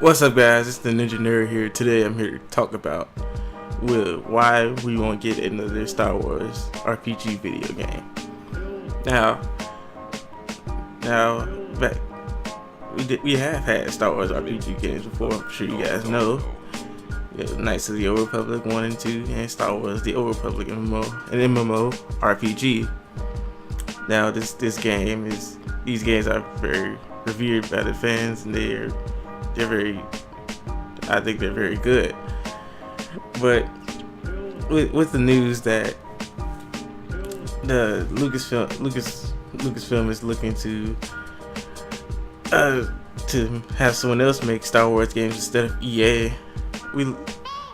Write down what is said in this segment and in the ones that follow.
What's up, guys? It's the Ninja Nerd here. Today I'm here to talk about why we won't get another Star Wars RPG video game. Now, back we have had Star Wars RPG games before. I'm sure you guys know. Knights of the Old Republic 1 and 2, and Star Wars The Old Republic MMO, an MMO RPG. Now, these games are very revered by the fans, and I think they're very good. But with the news that the Lucasfilm is looking to have someone else make Star Wars games instead of EA,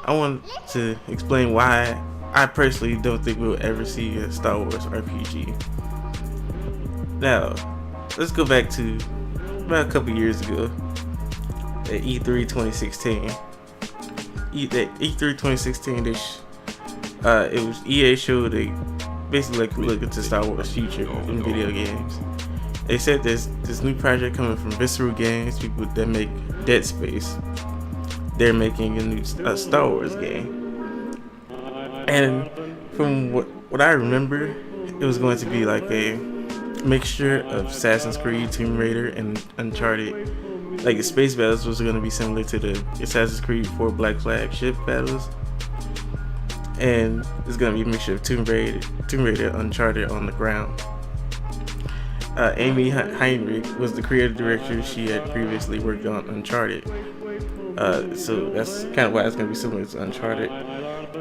I want to explain why I personally don't think we'll ever see a Star Wars RPG. Now, let's go back to about a couple years ago at E3 2016. At E3 2016, it was EA showed basically like look into Star Wars future in video games. They said there's this new project coming from Visceral Games, people that make Dead Space. They're making a new Star Wars game, and from what I remember, it was going to be like a mixture of Assassin's Creed, Tomb Raider, and Uncharted. Like the space battles was going to be similar to the Assassin's Creed 4 Black Flag ship battles, and it's going to be a mixture of Tomb Raider, Uncharted on the ground. Amy Heinrich was the creative director. She had previously worked on Uncharted, so that's kind of why it's going to be similar to Uncharted.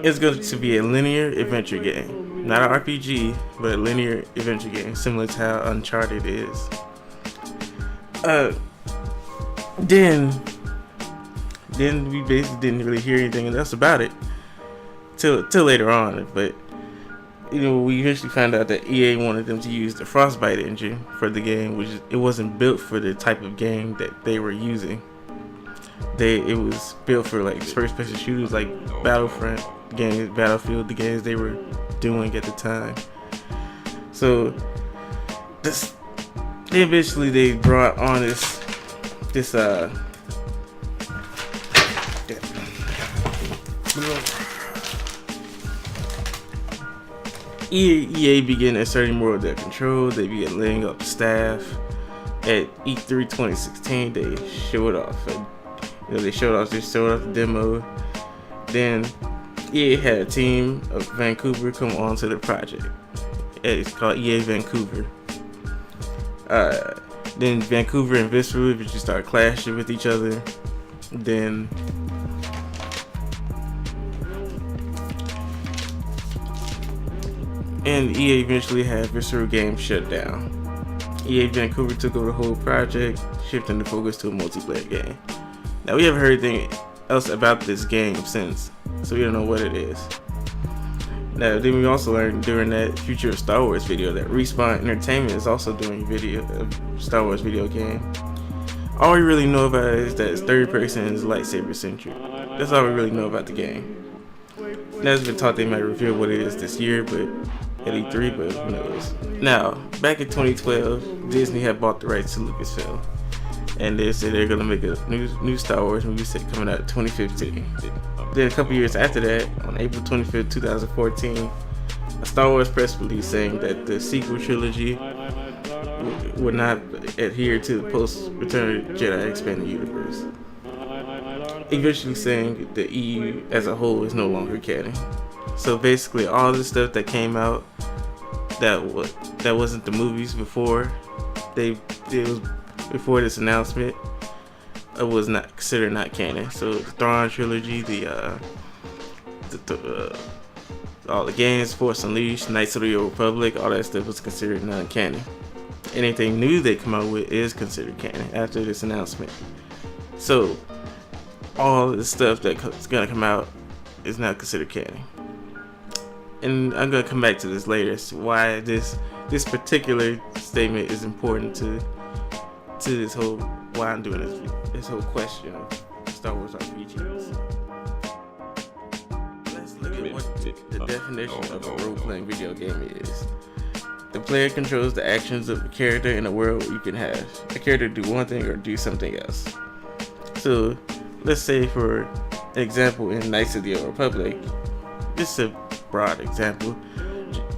It's going to be a linear adventure game, not an RPG, but a linear adventure game, similar to how Uncharted is. Then we basically didn't really hear anything else about it till later on. But we eventually found out that EA wanted them to use the Frostbite engine for the game, which it wasn't built for the type of game that they were using. It was built for like first-person shooters like Battlefront games, Battlefield, the games they were doing at the time. So eventually they brought on this EA began asserting more of their control. They began laying up staff. At E3 2016, they showed off. They showed off the demo. Then EA had a team of Vancouver come onto the project. It's called EA Vancouver. Then Vancouver and Visceral just started clashing with each other. Then EA eventually had Visceral Games shut down. EA Vancouver took over the whole project, shifting the focus to a multiplayer game. Now, we haven't heard anything else about this game since, so we don't know what it is. Now, then we also learned during that Future of Star Wars video that Respawn Entertainment is also doing a Star Wars video game. All we really know about it is that it's third person and it's lightsaber centric. That's all we really know about the game. Now, it's been taught they might reveal what it is this year, but at E3, but who knows. Now, back in 2012, Disney had bought the rights to Lucasfilm, and they said they're gonna make a new Star Wars movie set coming out in 2015. Then a couple years after that, on April 25th, 2014, a Star Wars press release saying that the sequel trilogy would not adhere to the post-Return of the Jedi expanded universe, eventually saying the EU as a whole is no longer canon. So basically, all the stuff that came out that wasn't the movies before before this announcement was not considered not canon. So the Thrawn trilogy, all the games, Force Unleashed, Knights of the Old Republic, all that stuff was considered non-canon. Anything new they come out with is considered canon after this announcement. So all the stuff that's gonna come out is not considered canon. And I'm gonna come back to this later. So why this particular statement is important to this whole why I'm doing this whole question of Star Wars RPGs. Let's look at what the definition of a role-playing video game is. The player controls the actions of a character in a world where you can have a character do one thing or do something else. So let's say for example in Knights of the Old Republic, this is a broad example,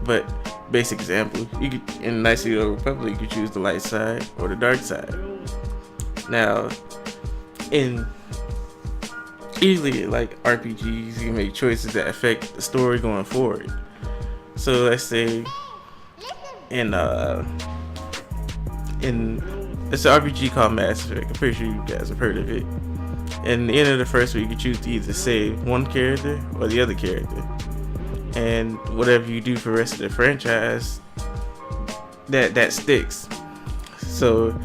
but basic example, you could, in Knights of the Old Republic, you could choose the light side or the dark side. Now, in usually like RPGs, you can make choices that affect the story going forward. So let's say in it's an RPG called Mass Effect. I'm pretty sure you guys have heard of it. And the end of the first one, you can choose to either save one character or the other character. And whatever you do for the rest of the franchise, that sticks. So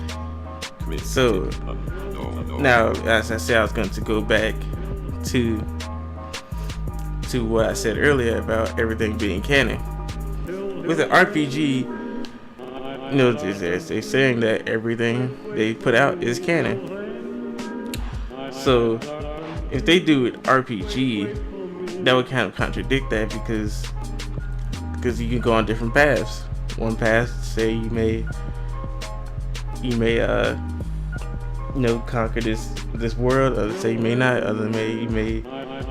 now, as I said, I was going to go back to what I said earlier about everything being canon. With an RPG, you know, they're saying that everything they put out is canon. So if they do an RPG, that would kind of contradict that because you can go on different paths. One path, say you may conquer this world. Others say you may not. You may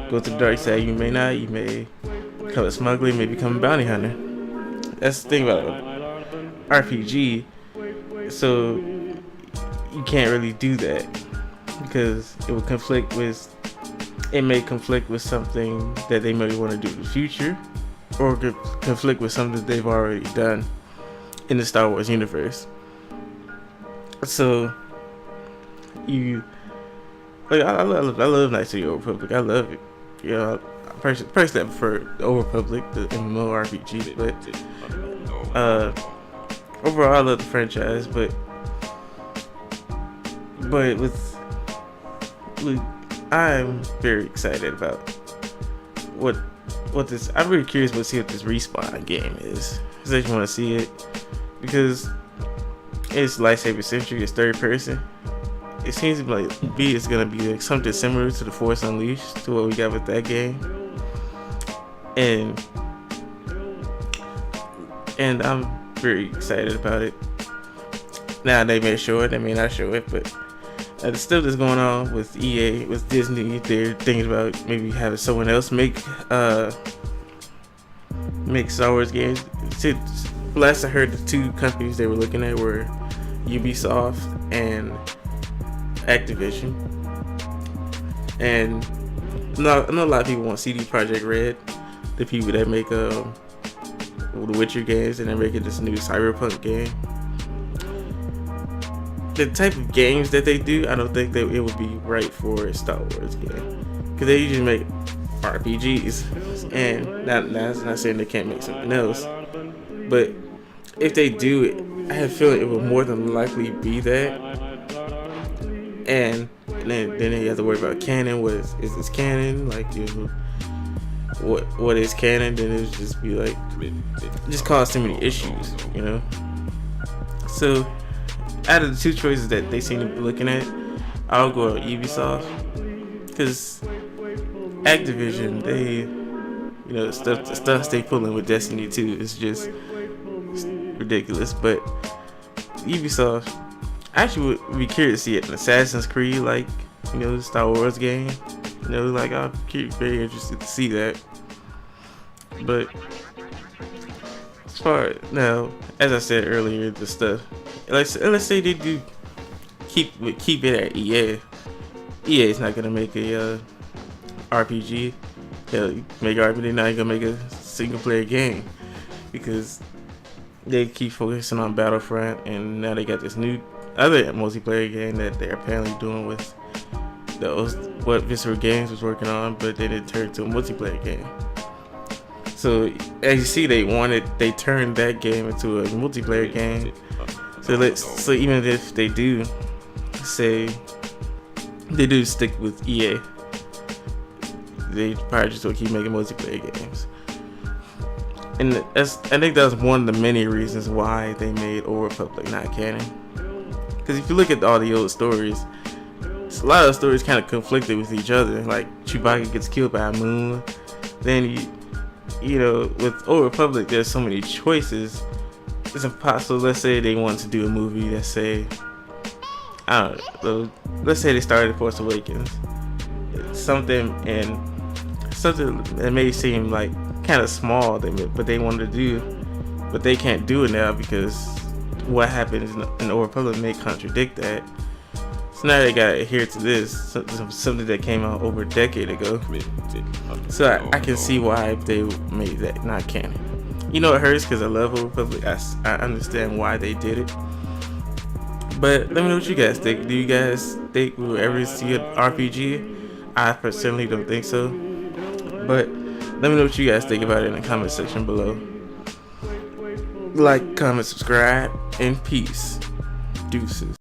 go to the dark side. You may not. You may become a smuggler. You may become a bounty hunter. That's the thing about it. RPG. So you can't really do that because it would conflict with. It may conflict with something that they may want to do in the future, or conflict with something that they've already done in the Star Wars universe. So I love Knights of the Old Republic. I love it. You know, personally I prefer the Old Republic, the MMORPG, but overall I love the franchise. But with I'm very excited about what this. I'm really curious to see what this Respawn game is. Because I just want to see it because it's lightsaber centric. It's third person. It seems like it's gonna be like something similar to the Force Unleashed, to what we got with that game, and I'm very excited about it. Now they may show it, they may not show it, but the stuff that's going on with EA, with Disney, they're thinking about maybe having someone else make Star Wars games. Last I heard, the two companies they were looking at were Ubisoft and Activision. And I know a lot of people want CD Projekt Red, the people that make the Witcher games, and they're making this new Cyberpunk game. The type of games that they do, I don't think that it would be right for a Star Wars game, because they usually make RPGs, and that's not saying they can't make something else, but if they do it, I have a feeling it will more than likely be that. And then you have to worry about canon. Is this canon? Like, what is canon? Then it would just be like, just cause too many issues, you know. So out of the two choices that they seem to be looking at, I'll go with Ubisoft, because Activision, the stuff they pulling with Destiny 2 is just ridiculous. But Ubisoft, I actually would be curious to see it in Assassin's Creed, like, Star Wars game. Like, I'm very interested to see that. But as far now, as I said earlier, the stuff, let's say they do keep it at EA. EA is not gonna make a RPG. They're not gonna make a single player game, because they keep focusing on Battlefront, and now they got this new other multiplayer game that they're apparently doing with what Visceral Games was working on, but then it turned to a multiplayer game. So as you see, they turned that game into a multiplayer game. So even if they do stick with EA, they probably just will keep making multiplayer games. And I think that's one of the many reasons why they made Old Republic not canon. Because if you look at all the old stories, a lot of the stories kind of conflicted with each other. Like, Chewbacca gets killed by a moon. Then with Old Republic, there's so many choices. It's impossible. Let's say they want to do a movie. Let's say they started Force Awakens. something that may seem like kind of small, but they wanted to do, but they can't do it now because what happens in the Old Republic may contradict that. So now they gotta adhere to this, something that came out over a decade ago. So I can see why they made that not canon. You know, it hurts because I love Old Republic. I understand why they did it. But let me know what you guys think. Do you guys think we'll ever see an RPG? I personally don't think so. But let me know what you guys think about it in the comment section below. Like, comment, subscribe, and peace. Deuces.